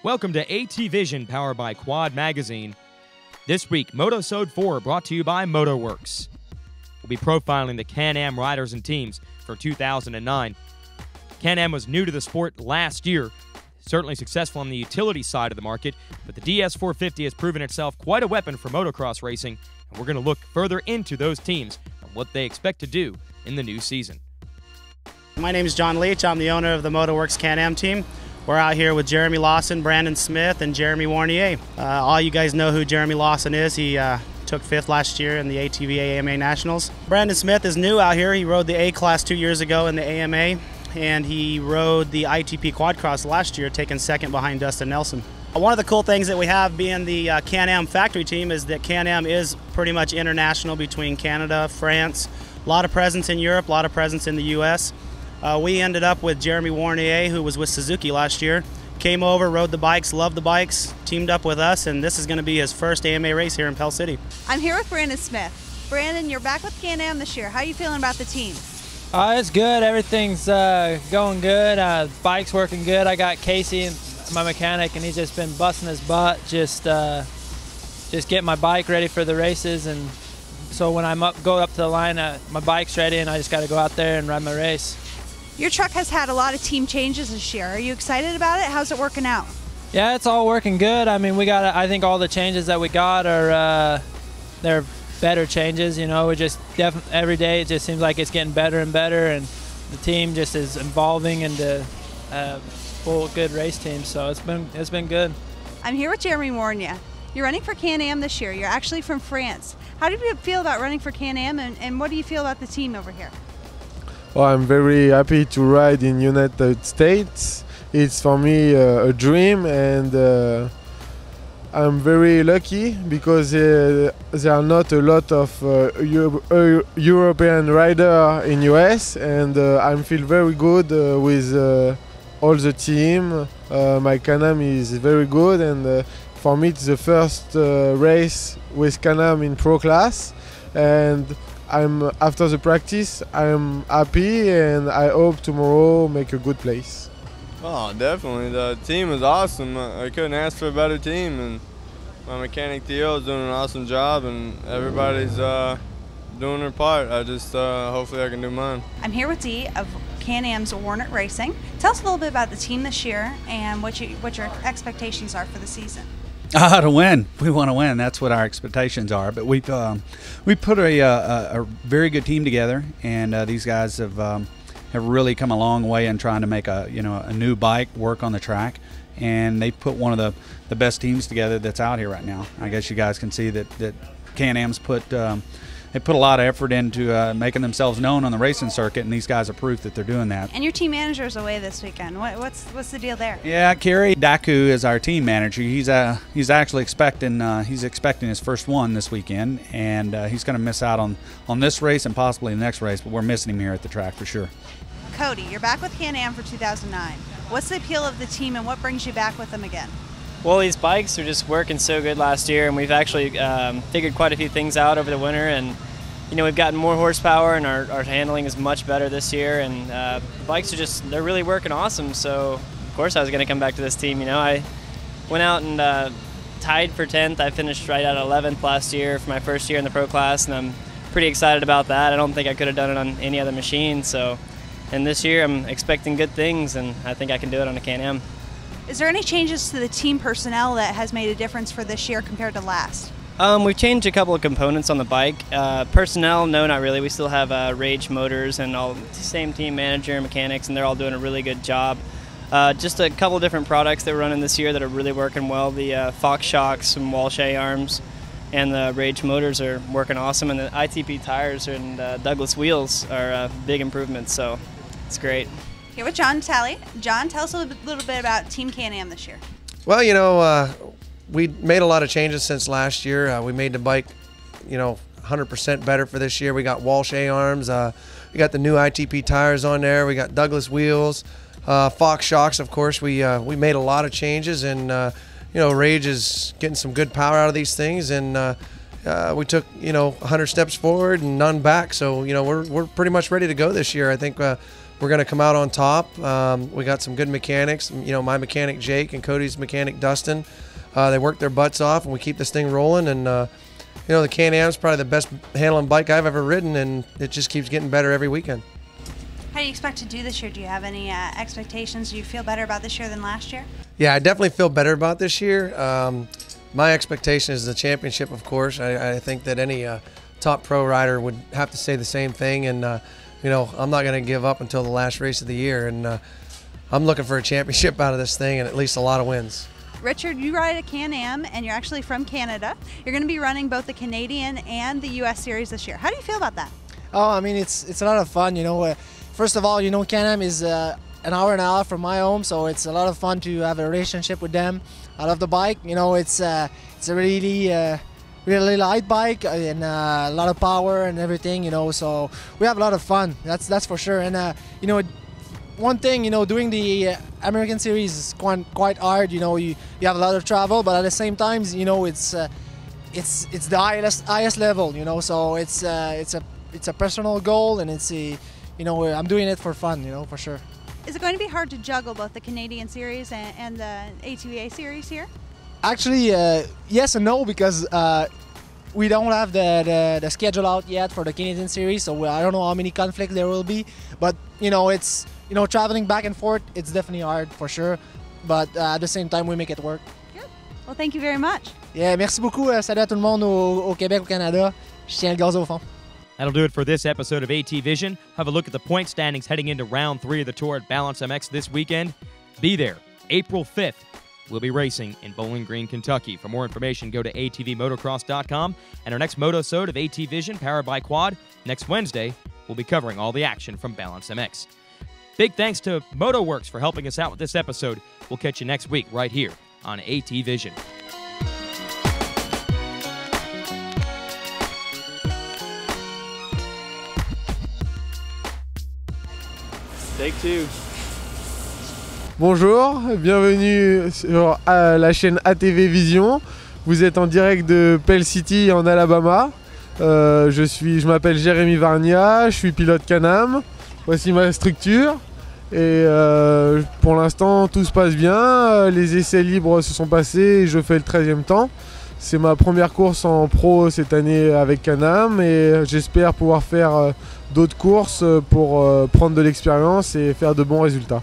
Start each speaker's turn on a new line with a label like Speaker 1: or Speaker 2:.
Speaker 1: Welcome to ATVision, powered by Quad Magazine. This week, Motosode 4 brought to you by Motorworks. We'll be profiling the Can-Am riders and teams for 2009. Can-Am was new to the sport last year, certainly successful on the utility side of the market, but the DS450 has proven itself quite a weapon for motocross racing, and we're going to look further into those teams and what they expect to do in the new season.
Speaker 2: My name is John Leach. I'm the owner of the Motorworks Can-Am team. We're out here with Jeremy Lawson, Brandon Smith, and Jeremy Warnier. All you guys know who Jeremy Lawson is. He took 5th last year in the ATV AMA Nationals. Brandon Smith is new out here. He rode the A-Class 2 years ago in the AMA, and he rode the ITP Quadcross last year, taking 2nd behind Dustin Nelson. One of the cool things that we have being the Can-Am factory team is that Can-Am is pretty much international between Canada, France, a lot of presence in Europe, a lot of presence in the US. We ended up with Jeremy Warnier, who was with Suzuki last year. Came over, rode the bikes, loved the bikes, teamed up with us, and this is going to be his first AMA race here in Pell City.
Speaker 3: I'm here with Brandon Smith. Brandon, you're back with Can-Am this year. How are you feeling about the team?
Speaker 4: It's good. Everything's going good. Bike's working good. I got Casey, my mechanic, and he's just been busting his butt, just getting my bike ready for the races. And so when go up to the line, my bike's ready, and I just got to go out there and ride my race.
Speaker 3: Your truck has had a lot of team changes this year. Are you excited about it? How's it working out?
Speaker 4: Yeah, it's all working good. I mean, I think all the changes that we got are they're better changes. You know, we just every day it just seems like it's getting better and better, and the team just is evolving into a full good race team. So it's been good.
Speaker 3: I'm here with Jeremy Warnia. You're running for Can-Am this year. You're actually from France. How do you feel about running for Can-Am, and what do you feel about the team over here?
Speaker 5: Well, I'm very happy to ride in United States. It's for me a dream, and I'm very lucky because there are not a lot of European riders in US, and I feel very good with all the team. My Can-Am is very good, and for me it's the first race with Can-Am in pro class, and after the practice, I'm happy, and I hope tomorrow make a good place.
Speaker 6: Oh, definitely. The team is awesome. I couldn't ask for a better team, and my mechanic Theo is doing an awesome job, and everybody's doing their part. I just hopefully I can do mine. I'm
Speaker 3: here with Dee of Can-Am's Warner Racing. Tell us a little bit about the team this year and what your expectations are for the season.
Speaker 7: To win. We want to win. That's what our expectations are. But we put a very good team together, and these guys have really come a long way in trying to make a new bike work on the track. And they put one of the best teams together that's out here right now. I guess you guys can see that Can-Am's put a lot of effort into making themselves known on the racing circuit, and these guys are proof that they're doing that.
Speaker 3: And your team manager's away this weekend. What's the deal there?
Speaker 7: Yeah, Kerry Daku is our team manager. He's actually expecting his first one this weekend, and he's going to miss out on this race and possibly the next race. But we're missing him here at the track for sure.
Speaker 3: Cody, you're back with Can-Am for 2009. What's the appeal of the team, and what brings you back with them again?
Speaker 8: Well, these bikes are just working so good last year, and we've actually figured quite a few things out over the winter, and we've gotten more horsepower, and our handling is much better this year, and the bikes are they're really working awesome. So of course I was going to come back to this team. I went out and tied for 10th. I finished right at 11th last year for my first year in the pro class, and I'm pretty excited about that. I don't think I could have done it on any other machine. And this year I'm expecting good things, and I think I can do it on a Can-Am.
Speaker 3: Is there any changes to the team personnel that has made a difference for this year compared to last?
Speaker 8: We've changed a couple of components on the bike. Personnel, no, not really. We still have Rage Motors and all the same team manager and mechanics, and they're all doing a really good job. Just a couple of different products that we're running this year that are really working well. The Fox shocks and Walsh A-arms and the Rage Motors are working awesome, and the ITP tires and Douglas wheels are big improvements, so it's great.
Speaker 3: Here with John Talley. John, tell us a little bit about Team Can-Am this year.
Speaker 9: Well, we made a lot of changes since last year. We made the bike, 100% better for this year. We got Walsh A-arms. We got the new ITP tires on there. We got Douglas wheels, Fox shocks. Of course, we made a lot of changes, and Rage is getting some good power out of these things, and we took 100 steps forward and none back. So we're pretty much ready to go this year. I think we're going to come out on top. We got some good mechanics. You know, my mechanic Jake and Cody's mechanic Dustin. They work their butts off, and we keep this thing rolling. And you know, the Can-Am is probably the best handling bike I've ever ridden, and it just keeps getting better every weekend.
Speaker 3: How do you expect to do this year? Do you have any expectations? Do you feel better about this year than last year?
Speaker 9: Yeah, I definitely feel better about this year. My expectation is the championship, of course. I think that any top pro rider would have to say the same thing, and you know, I'm not going to give up until the last race of the year, and I'm looking for a championship out of this thing and at least a lot of wins.
Speaker 3: Richard, you ride a Can-Am, and you're actually from Canada. You're going to be running both the Canadian and the U.S. Series this year. How do you feel about that?
Speaker 10: Oh, I mean, it's a lot of fun, you know. First of all, you know, Can-Am is an hour and a half from my home, so it's a lot of fun to have a relationship with them. I love the bike. You know, it's a really light bike and a lot of power and everything, you know, so we have a lot of fun, that's for sure. And you know, one thing, you know, doing the American Series is quite hard, you know. You have a lot of travel, but at the same time, you know, it's the highest level, you know, so it's a personal goal, and it's a, you know, I'm doing it for fun, you know, for sure.
Speaker 3: Is it going to be hard to juggle both the Canadian Series and the ATVA Series here?
Speaker 10: Actually, yes and no, because we don't have the schedule out yet for the Canadian Series, so I don't know how many conflicts there will be. But you know, it's, you know, traveling back and forth, it's definitely hard for sure. But at the same time, we make it work.
Speaker 3: Good. Well, thank you very much.
Speaker 10: Yeah, merci beaucoup. Salut à tout le monde au Québec, au Canada. Je tiens le gaz au fond.
Speaker 1: That'll do it for this episode of ATVision. Have a look at the point standings heading into round 3 of the Tour at Balance MX this weekend. Be there, April 5th. We'll be racing in Bowling Green, Kentucky. For more information, go to atvmotocross.com. And our next Motosode of ATVision, powered by Quad, next Wednesday, we'll be covering all the action from Balance MX. Big thanks to MotoWorks for helping us out with this episode. We'll catch you next week right here on ATVision.
Speaker 8: Take 2.
Speaker 5: Bonjour, bienvenue sur la chaîne ATVision. Vous êtes en direct de Pell City en Alabama. Je m'appelle Jérémy Varnia, je suis pilote Can-Am. Voici ma structure. Et pour l'instant tout se passe bien. Les essais libres se sont passés et je fais le 13e temps. C'est ma première course en pro cette année avec Can-Am et j'espère pouvoir faire d'autres courses pour prendre de l'expérience et faire de bons résultats.